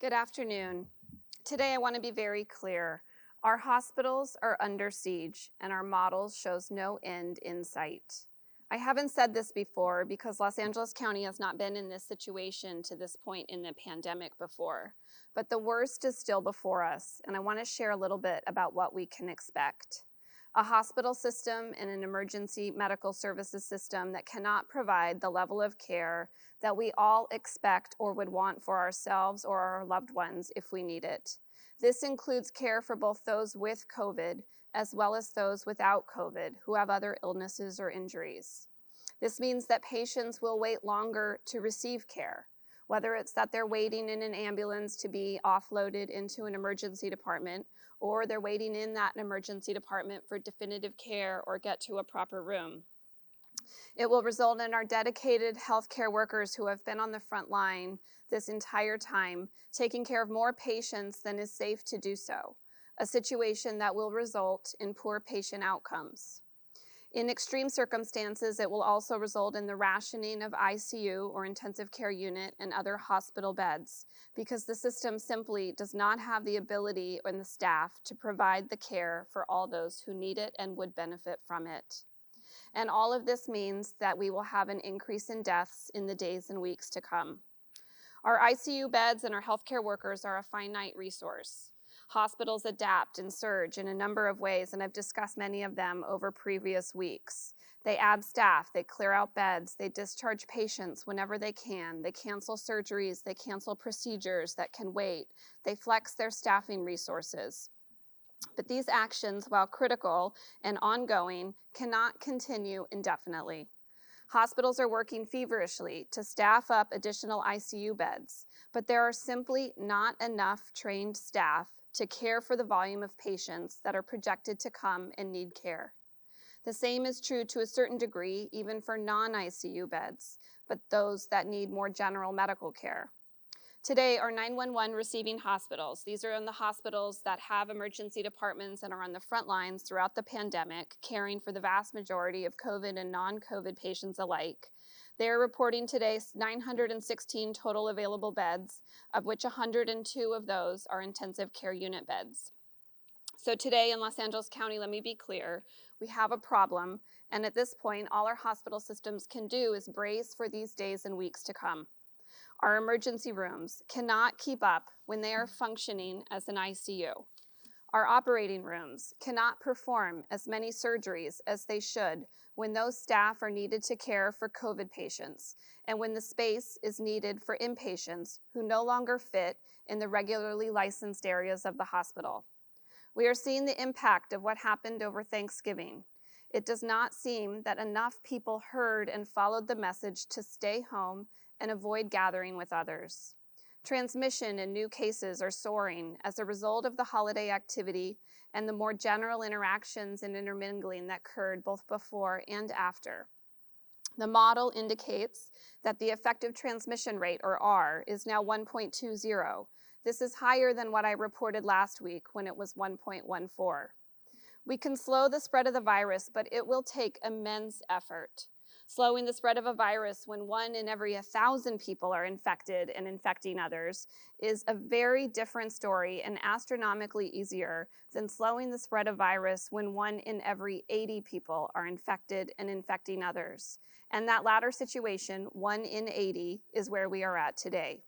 Good afternoon. Today I want to be very clear. Our hospitals are under siege and our model shows no end in sight. I haven't said this before because Los Angeles County has not been in this situation to this point in the pandemic before, but the worst is still before us, and I want to share a little bit about what we can expect. A hospital system and an emergency medical services system that cannot provide the level of care that we all expect or would want for ourselves or our loved ones if we need it. This includes care for both those with COVID as well as those without COVID who have other illnesses or injuries. This means that patients will wait longer to receive care, whether it's that they're waiting in an ambulance to be offloaded into an emergency department, or they're waiting in that emergency department for definitive care or get to a proper room. It will result in our dedicated healthcare workers who have been on the front line this entire time, taking care of more patients than is safe to do so, a situation that will result in poor patient outcomes. In extreme circumstances, it will also result in the rationing of ICU or intensive care unit and other hospital beds because the system simply does not have the ability and the staff to provide the care for all those who need it and would benefit from it. And all of this means that we will have an increase in deaths in the days and weeks to come. Our ICU beds and our healthcare workers are a finite resource. Hospitals adapt and surge in a number of ways, and I've discussed many of them over previous weeks. They add staff, they clear out beds, they discharge patients whenever they can, they cancel surgeries, they cancel procedures that can wait, they flex their staffing resources. But these actions, while critical and ongoing, cannot continue indefinitely. Hospitals are working feverishly to staff up additional ICU beds, but there are simply not enough trained staff to care for the volume of patients that are projected to come and need care. The same is true to a certain degree even for non-ICU beds, but those that need more general medical care. Today, our 911 receiving hospitals, these are in the hospitals that have emergency departments and are on the front lines throughout the pandemic, caring for the vast majority of COVID and non-COVID patients alike. They are reporting today 916 total available beds, of which 102 of those are intensive care unit beds. So today in Los Angeles County, let me be clear, we have a problem, and at this point, all our hospital systems can do is brace for these days and weeks to come. Our emergency rooms cannot keep up when they are functioning as an ICU. Our operating rooms cannot perform as many surgeries as they should when those staff are needed to care for COVID patients and when the space is needed for inpatients who no longer fit in the regularly licensed areas of the hospital. We are seeing the impact of what happened over Thanksgiving. It does not seem that enough people heard and followed the message to stay home and avoid gathering with others. Transmission and new cases are soaring as a result of the holiday activity and the more general interactions and intermingling that occurred both before and after. The model indicates that the effective transmission rate, or R, is now 1.20. This is higher than what I reported last week when it was 1.14. We can slow the spread of the virus, but it will take immense effort. Slowing the spread of a virus when 1 in every 1,000 people are infected and infecting others is a very different story and astronomically easier than slowing the spread of virus when 1 in every 80 people are infected and infecting others. And that latter situation, 1 in 80, is where we are at today.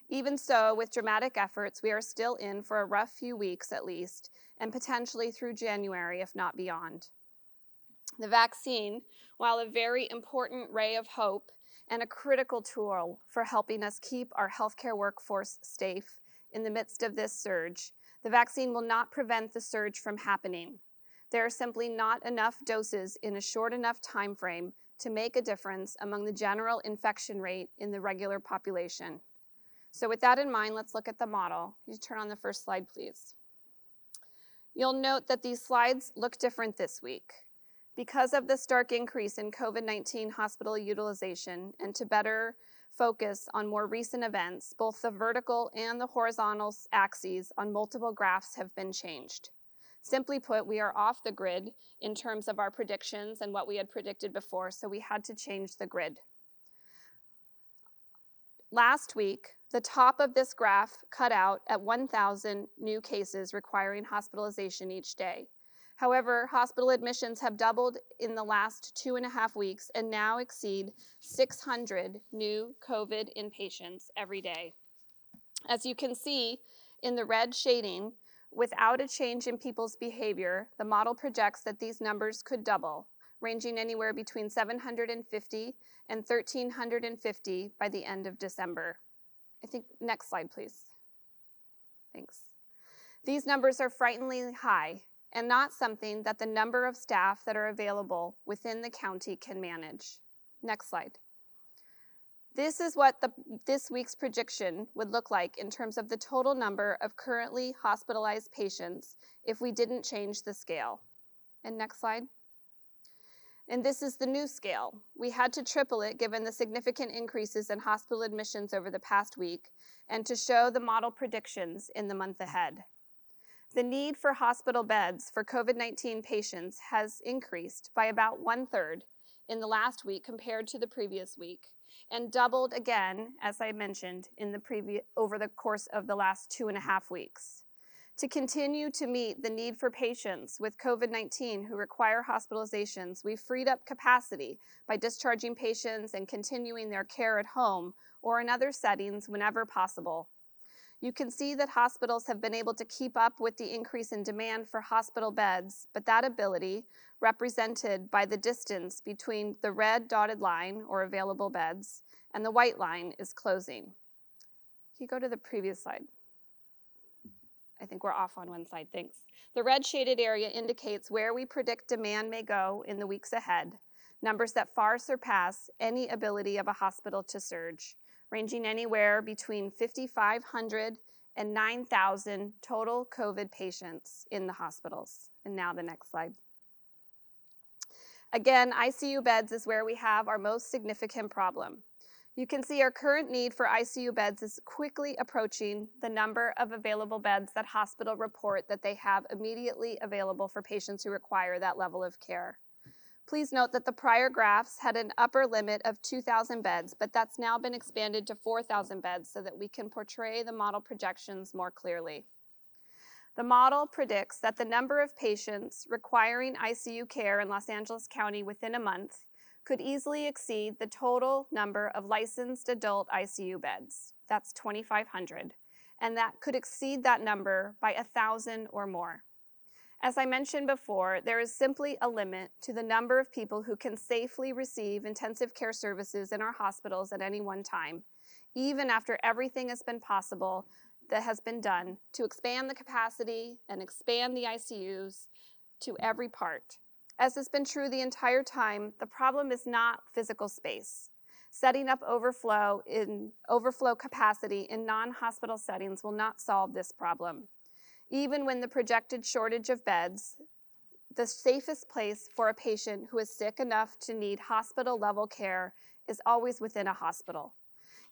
Even so, with dramatic efforts, we are still in for a rough few weeks at least, and potentially through January, if not beyond. The vaccine, while a very important ray of hope and a critical tool for helping us keep our healthcare workforce safe in the midst of this surge, the vaccine will not prevent the surge from happening. There are simply not enough doses in a short enough time frame to make a difference among the general infection rate in the regular population. So with that in mind, let's look at the model. You turn on the first slide, please. You'll note that these slides look different this week. Because of the stark increase in COVID-19 hospital utilization and to better focus on more recent events, both the vertical and the horizontal axes on multiple graphs have been changed. Simply put, we are off the grid in terms of our predictions and what we had predicted before, so we had to change the grid. Last week, The top of this graph cut out at 1,000 new cases requiring hospitalization each day. However, hospital admissions have doubled in the last 2.5 weeks and now exceed 600 new COVID inpatients every day. As you can see in the red shading, without a change in people's behavior, the model projects that these numbers could double, ranging anywhere between 750 and 1,350 by the end of December. I think, next slide, please. Thanks. These numbers are frighteningly high and not something that the number of staff that are available within the county can manage. Next slide. This is what this week's prediction would look like in terms of the total number of currently hospitalized patients if we didn't change the scale. And next slide. And this is the new scale. We had to triple it given the significant increases in hospital admissions over the past week and to show the model predictions in the month ahead. The need for hospital beds for COVID-19 patients has increased by about 1/3 in the last week compared to the previous week, and doubled again, as I mentioned, over the course of the last 2.5 weeks. To continue to meet the need for patients with COVID-19 who require hospitalizations, we've freed up capacity by discharging patients and continuing their care at home or in other settings whenever possible. You can see that hospitals have been able to keep up with the increase in demand for hospital beds, but that ability, represented by the distance between the red dotted line, or available beds, and the white line, is closing. Can you go to the previous slide? I think we're off on one side, thanks. The red shaded area indicates where we predict demand may go in the weeks ahead, numbers that far surpass any ability of a hospital to surge, ranging anywhere between 5,500 and 9,000 total COVID patients in the hospitals. And now the next slide. Again, ICU beds is where we have our most significant problem. You can see our current need for ICU beds is quickly approaching the number of available beds that hospitals report that they have immediately available for patients who require that level of care. Please note that the prior graphs had an upper limit of 2,000 beds, but that's now been expanded to 4,000 beds so that we can portray the model projections more clearly. The model predicts that the number of patients requiring ICU care in Los Angeles County within a month could easily exceed the total number of licensed adult ICU beds. That's 2,500, and that could exceed that number by 1,000 or more. As I mentioned before, there is simply a limit to the number of people who can safely receive intensive care services in our hospitals at any one time, even after everything has been possible that has been done to expand the capacity and expand the ICUs to every part. As has been true the entire time, the problem is not physical space. Setting up overflow capacity in non-hospital settings will not solve this problem. Even when the projected shortage of beds, the safest place for a patient who is sick enough to need hospital-level care is always within a hospital.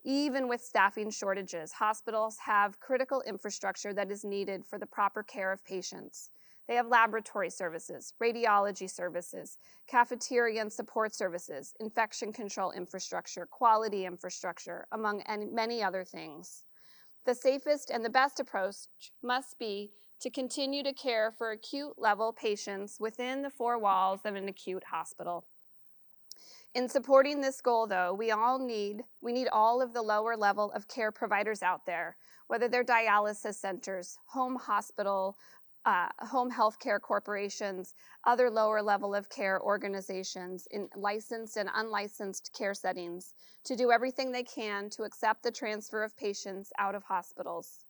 Even with staffing shortages, hospitals have critical infrastructure that is needed for the proper care of patients. They have laboratory services, radiology services, cafeteria and support services, infection control infrastructure, quality infrastructure, among many other things. The safest and the best approach must be to continue to care for acute level patients within the four walls of an acute hospital. In supporting this goal, though, we need all of the lower level of care providers out there, whether they're dialysis centers, home hospital, home health care corporations, other lower level of care organizations in licensed and unlicensed care settings, to do everything they can to accept the transfer of patients out of hospitals.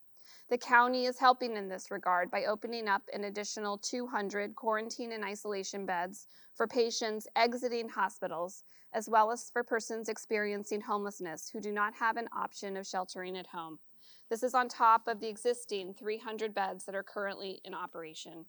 The county is helping in this regard by opening up an additional 200 quarantine and isolation beds for patients exiting hospitals, as well as for persons experiencing homelessness who do not have an option of sheltering at home. This is on top of the existing 300 beds that are currently in operation.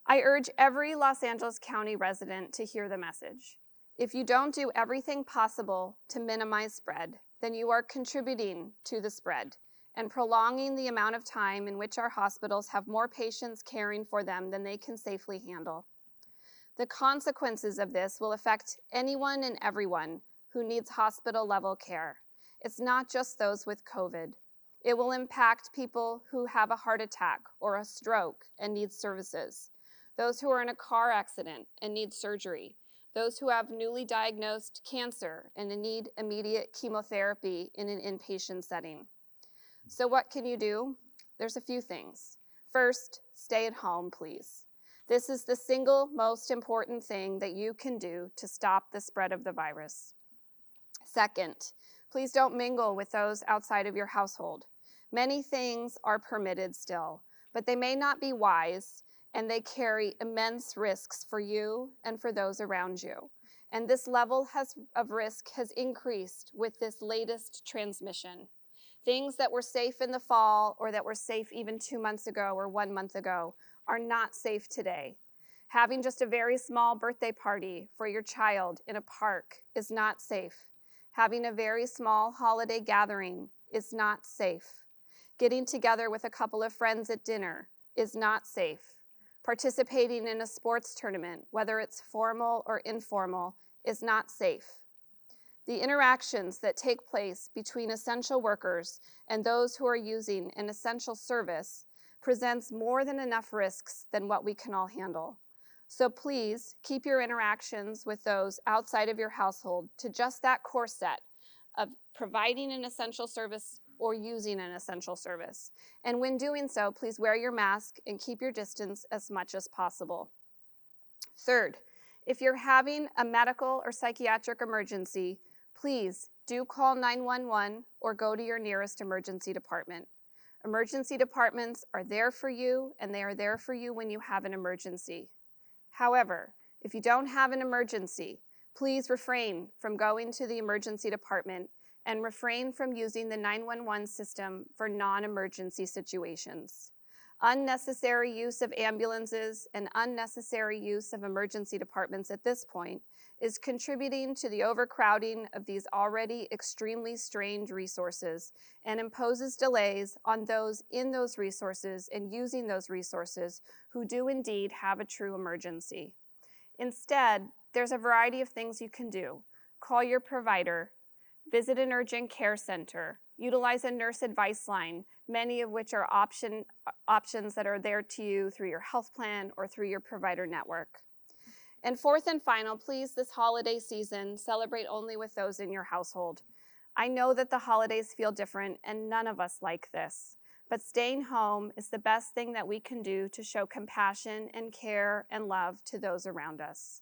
I urge every Los Angeles County resident to hear the message. If you don't do everything possible to minimize spread, then you are contributing to the spread and prolonging the amount of time in which our hospitals have more patients caring for them than they can safely handle. The consequences of this will affect anyone and everyone who needs hospital-level care. It's not just those with COVID. It will impact people who have a heart attack or a stroke and need services, those who are in a car accident and need surgery, those who have newly diagnosed cancer and need immediate chemotherapy in an inpatient setting. So what can you do? There's a few things. First, stay at home, please. This is the single most important thing that you can do to stop the spread of the virus. Second, please don't mingle with those outside of your household. Many things are permitted still, but they may not be wise, and they carry immense risks for you and for those around you. And this level of risk has increased with this latest transmission. Things that were safe in the fall or that were safe even 2 months ago or 1 month ago are not safe today. Having just a very small birthday party for your child in a park is not safe. Having a very small holiday gathering is not safe. Getting together with a couple of friends at dinner is not safe. Participating in a sports tournament, whether it's formal or informal, is not safe. The interactions that take place between essential workers and those who are using an essential service presents more than enough risks than what we can all handle. So please keep your interactions with those outside of your household to just that core set of providing an essential service or using an essential service. And when doing so, please wear your mask and keep your distance as much as possible. Third, if you're having a medical or psychiatric emergency, please do call 911 or go to your nearest emergency department. Emergency departments are there for you, and they are there for you when you have an emergency. However, if you don't have an emergency, please refrain from going to the emergency department and refrain from using the 911 system for non-emergency situations. Unnecessary use of ambulances and unnecessary use of emergency departments at this point is contributing to the overcrowding of these already extremely strained resources and imposes delays on those in those resources and using those resources who do indeed have a true emergency. Instead, there's a variety of things you can do. Call your provider, visit an urgent care center, utilize a nurse advice line, many of which are options that are there to you through your health plan or through your provider network. And fourth and final, please, this holiday season, celebrate only with those in your household. I know that the holidays feel different, and none of us like this, but staying home is the best thing that we can do to show compassion and care and love to those around us.